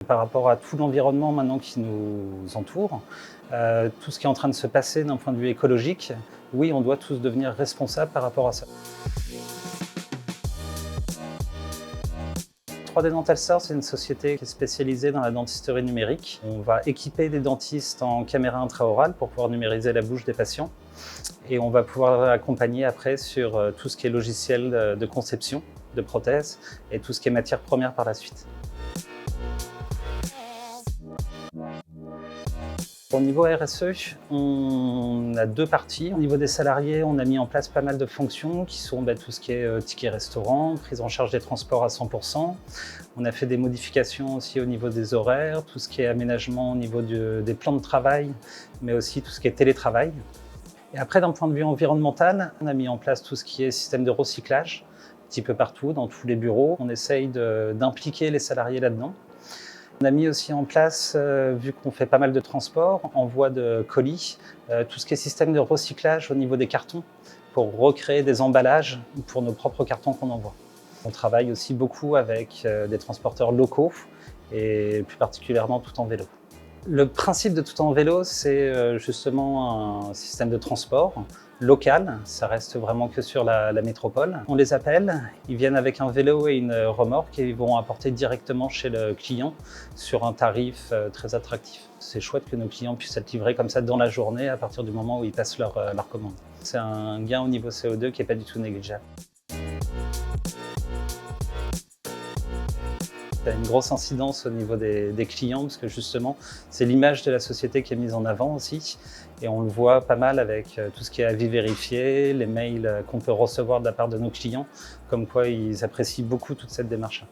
Par rapport à tout l'environnement maintenant qui nous entoure, tout ce qui est en train de se passer d'un point de vue écologique, oui, on doit tous devenir responsables par rapport à ça. 3D Dental Store, c'est une société qui est spécialisée dans la dentisterie numérique. On va équiper les dentistes en caméra intraorale pour pouvoir numériser la bouche des patients. Et on va pouvoir accompagner après sur tout ce qui est logiciel de conception de prothèses et tout ce qui est matière première par la suite. Au niveau RSE, on a deux parties. Au niveau des salariés, on a mis en place pas mal de fonctions qui sont tout ce qui est ticket restaurant, prise en charge des transports à 100%. On a fait des modifications aussi au niveau des horaires, tout ce qui est aménagement au niveau des plans de travail, mais aussi tout ce qui est télétravail. Et après, d'un point de vue environnemental, on a mis en place tout ce qui est système de recyclage, un petit peu partout, dans tous les bureaux. On essaye d'impliquer les salariés là-dedans. On a mis aussi en place, vu qu'on fait pas mal de transport, envoi de colis, tout ce qui est système de recyclage au niveau des cartons pour recréer des emballages pour nos propres cartons qu'on envoie. On travaille aussi beaucoup avec des transporteurs locaux et plus particulièrement tout en vélo. Le principe de tout en vélo, c'est justement un système de transport local, ça reste vraiment que sur la métropole. On les appelle, ils viennent avec un vélo et une remorque et ils vont apporter directement chez le client sur un tarif très attractif. C'est chouette que nos clients puissent être livrés comme ça dans la journée à partir du moment où ils passent leur commande. C'est un gain au niveau CO2 qui n'est pas du tout négligeable. Il y a une grosse incidence au niveau des clients parce que justement, c'est l'image de la société qui est mise en avant aussi. Et on le voit pas mal avec tout ce qui est avis vérifié, les mails qu'on peut recevoir de la part de nos clients, comme quoi ils apprécient beaucoup toute cette démarche.